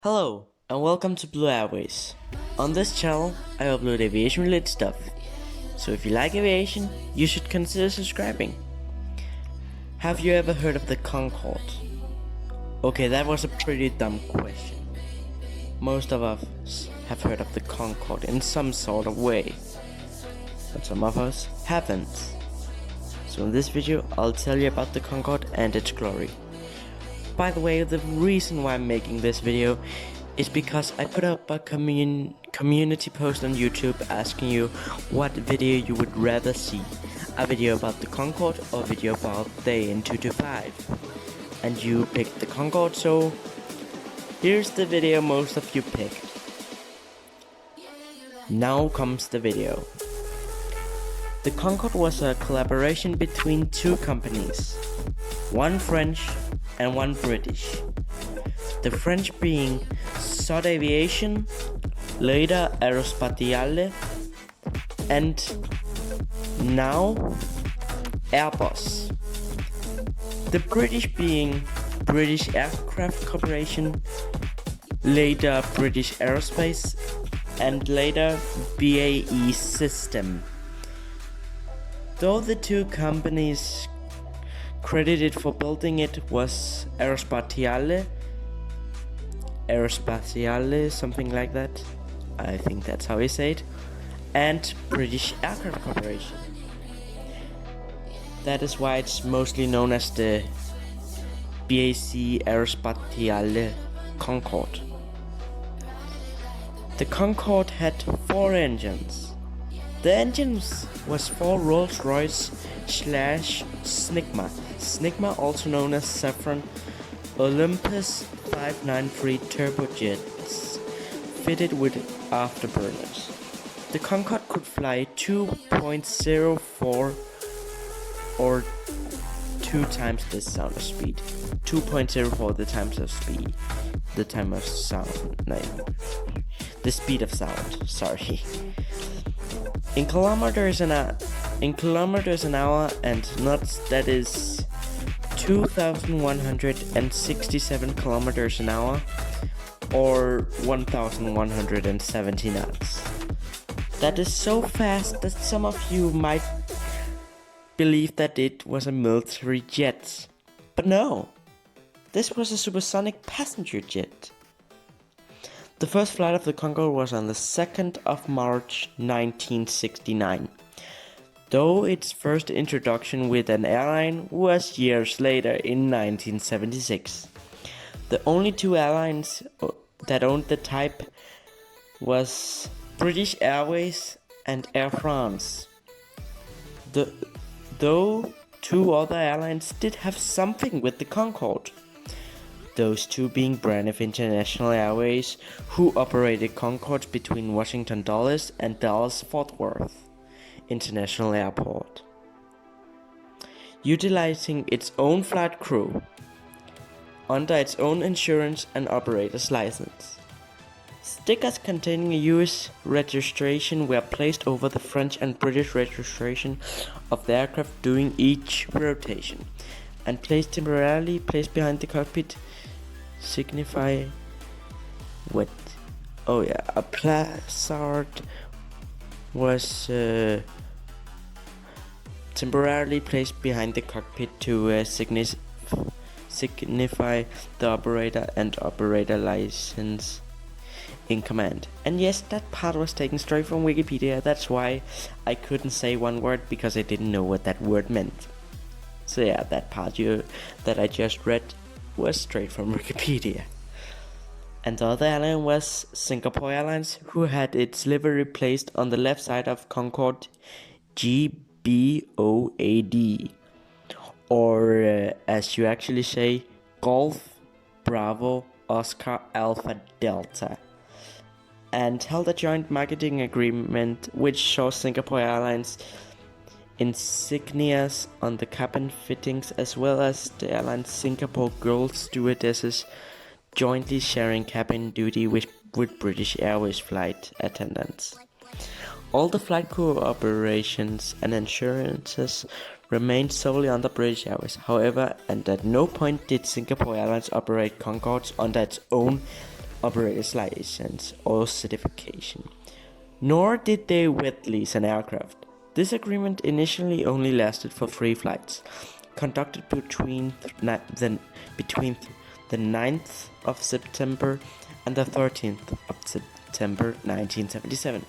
Hello, and welcome to BlueAirways. On this channel, I upload aviation related stuff. So if you like aviation, you should consider subscribing. Have you ever heard of the Concorde? Okay, that was a pretty dumb question. Most of us have heard of the Concorde in some sort of way, but some of us haven't. So in this video, I'll tell you about the Concorde and its glory. By the way, the reason why I'm making this video is because I put up a community post on YouTube asking you what video you would rather see. A video about the Concorde or a video about day in 225. And you picked the Concorde, so here's the video most of you picked. Now comes the video. The Concorde was a collaboration between two companies, one French and one British. The French being Sod Aviation, later Aerospatiale, and now Airbus. The British being British Aircraft Corporation, later British Aerospace, and later BAE System. Though the two companies credited for building it was Aerospatiale, something like that. I think that's how you say it. And British Aircraft Corporation. That is why it's mostly known as the BAC Aerospatiale Concorde. The Concorde had 4 engines. The engines was 4 Rolls-Royce /Snigma. Snigma, also known as Saffron Olympus 593 turbojets, fitted with afterburners. The Concorde could fly 2.04 or 2 times the sound of speed. 2.04 the times of speed. The time of sound. No. The speed of sound. Sorry. In kilometers an hour and knots, that is 2,167 kilometers an hour or 1,170 knots. That is so fast that some of you might believe that it was a military jet. But no, this was a supersonic passenger jet. The first flight of the Concorde was on the 2nd of March 1969, though its first introduction with an airline was years later in 1976. The only 2 airlines that owned the type was British Airways and Air France. Though 2 other airlines did have something with the Concorde. Those 2 being Braniff International Airways, who operated Concordes between Washington Dulles and Dallas-Fort Worth International Airport, utilizing its own flight crew under its own insurance and operator's license. Stickers containing a US registration were placed over the French and British registration of the aircraft during each rotation, and temporarily placed behind the cockpit signify what? Oh yeah, a placard was temporarily placed behind the cockpit to signify the operator and operator license in command. And yes, that part was taken straight from Wikipedia. That's why I couldn't say one word, because I didn't know what that word meant. So yeah, that part that I just read was straight from Wikipedia. And the other airline was Singapore Airlines, who had its livery placed on the left side of Concorde, GBOAD, or as you actually say, Golf Bravo Oscar Alpha Delta, and held a joint marketing agreement which saw Singapore Airlines insignias on the cabin fittings, as well as the airline's Singapore girl stewardesses jointly sharing cabin duty with British Airways flight attendants. All the flight crew operations and insurances remained solely under British Airways, however, and at no point did Singapore Airlines operate Concordes under its own operator's license or certification. Nor did they wet lease an aircraft. This agreement initially only lasted for 3 flights, conducted between the 9th of September and the 13th of September 1977.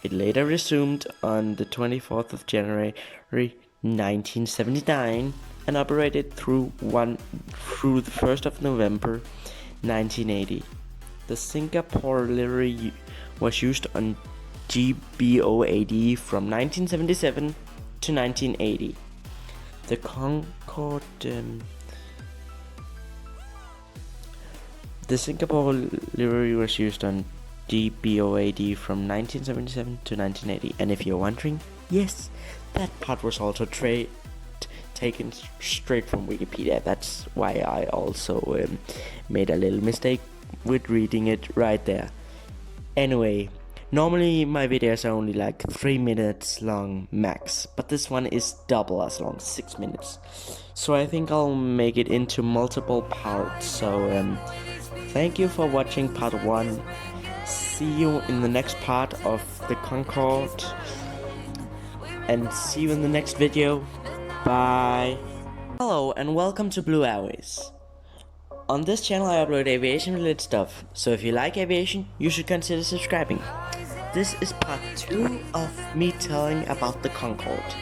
It later resumed on the 24th of January 1979 and operated through the 1st of November 1980. The Singapore livery was used on GBOAD from 1977 to 1980. The Concorde, the Singapore livery was used on GBOAD from 1977 to 1980. And if you're wondering, yes, that part was also taken straight from Wikipedia. That's why I also made a little mistake with reading it right there. Anyway, normally my videos are only like 3 minutes long max, but this one is double as long, 6 minutes. So I think I'll make it into multiple parts. So thank you for watching part 1. See you in the next part of the Concorde, and see you in the next video. Bye. Hello and welcome to BlueAirways. On this channel I upload aviation related stuff, so if you like aviation, you should consider subscribing. This is part 2 of me telling about the Concorde.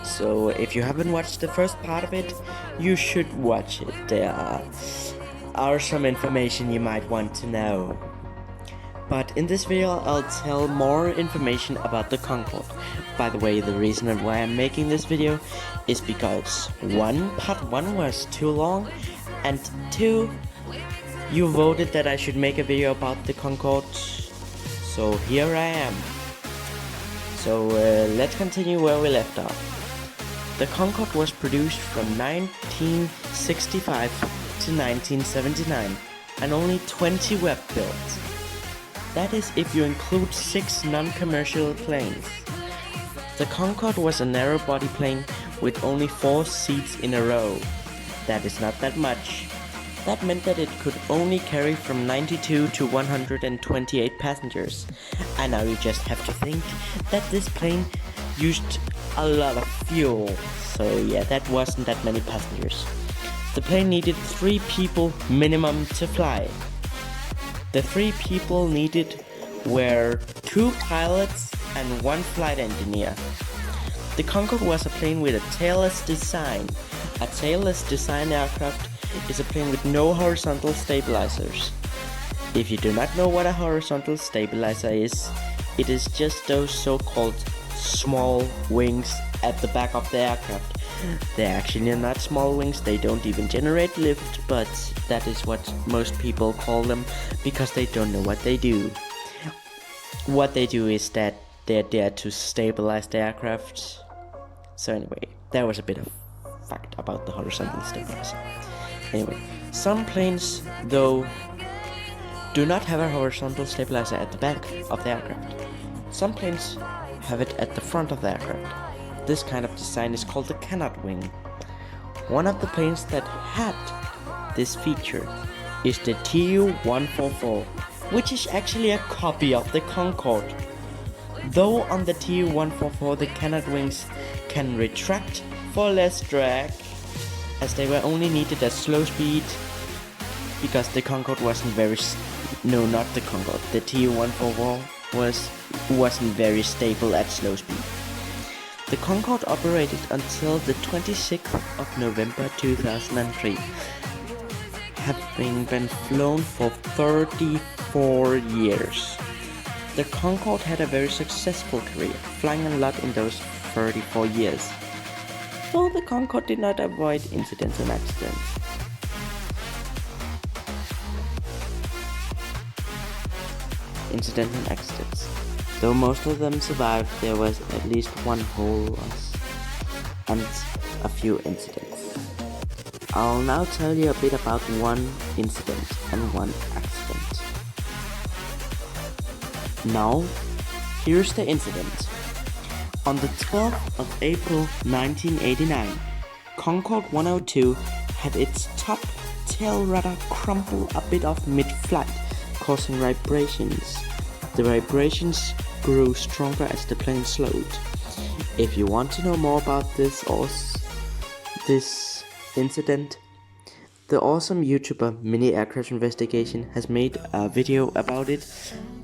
So if you haven't watched the first part of it, you should watch it. There are some information you might want to know. But in this video I'll tell more information about the Concorde. By the way, the reason why I'm making this video is because part 1 was too long, and 2, you voted that I should make a video about the Concorde. So here I am. So let's continue where we left off. The Concorde was produced from 1965 to 1979 and only 20 were built. That is if you include 6 non-commercial planes. The Concorde was a narrow-body plane with only 4 seats in a row. That is not that much. That meant that it could only carry from 92 to 128 passengers. And now you just have to think that this plane used a lot of fuel. So yeah, that wasn't that many passengers. The plane needed 3 people minimum to fly. The 3 people needed were 2 pilots and 1 flight engineer. The Concorde was a plane with a tailless design. A tailless design aircraft is a plane with no horizontal stabilizers. If you do not know what a horizontal stabilizer is, it is just those so-called small wings at the back of the aircraft. They're actually not small wings, they don't even generate lift, but that is what most people call them because they don't know what they do. What they do is that they're there to stabilize the aircraft. So anyway, that was a bit of fact about the horizontal stabilizer. Anyway, some planes though do not have a horizontal stabilizer at the back of the aircraft. Some planes have it at the front of the aircraft. This kind of design is called the canard wing. One of the planes that had this feature is the Tu-144, which is actually a copy of the Concorde. Though on the Tu-144 the canard wings can retract for less drag, as they were only needed at slow speed, because the Concorde wasn't very not the Concorde. The Tu-144 wasn't very stable at slow speed. The Concorde operated until the 26th of November 2003, having been flown for 34 years. The Concorde had a very successful career, flying a lot in those 34 years. Though the Concorde did not avoid incidents and accidents. Though most of them survived, there was at least one hull loss and a few incidents. I'll now tell you a bit about one incident and one accident. Now, here's the incident. On the 12th of April 1989, Concorde 102 had its top tail rudder crumple a bit off mid-flight, causing vibrations. The vibrations grew stronger as the plane slowed. If you want to know more about this incident, the awesome YouTuber Mini Aircraft Investigation has made a video about it.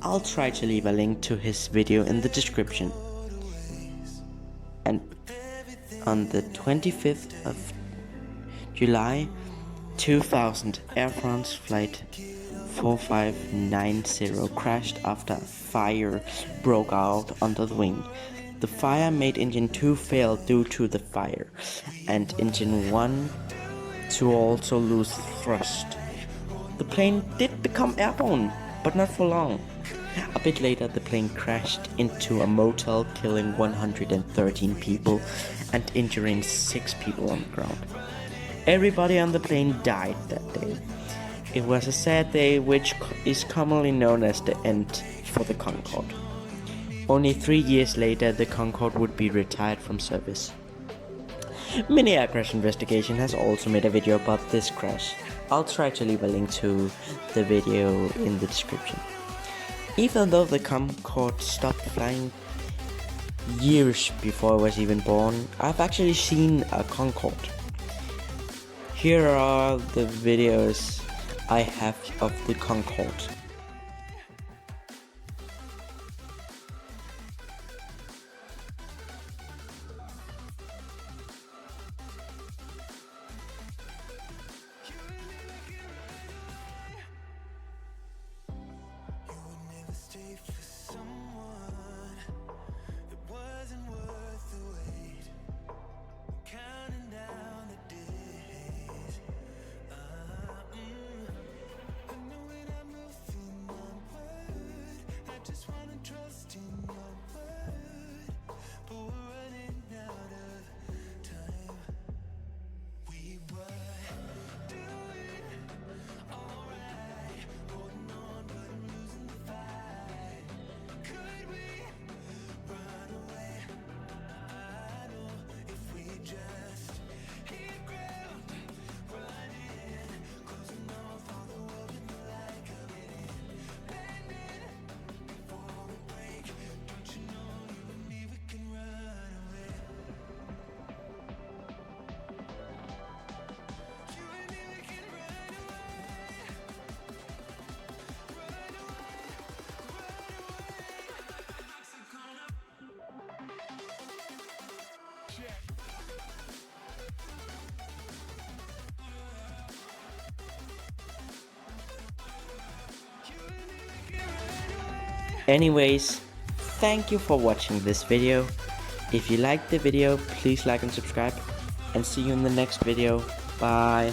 I'll try to leave a link to his video in the description. And on the 25th of July 2000, Air France flight 4590 crashed after a fire broke out under the wing. The fire made engine 2 fail due to the fire, and engine 1 to also lose thrust. The plane did become airborne, but not for long. A bit later, the plane crashed into a motel, killing 113 people and injuring 6 people on the ground. Everybody on the plane died that day. It was a sad day, which is commonly known as the end for the Concorde. Only 3 years later, the Concorde would be retired from service. Mini Aircraft Investigation has also made a video about this crash. I'll try to leave a link to the video in the description. Even though the Concorde stopped flying years before I was even born, I've actually seen a Concorde. Here are the videos I have of the Concorde. Anyways, thank you for watching this video. If you liked the video, please like and subscribe, and see you in the next video. Bye.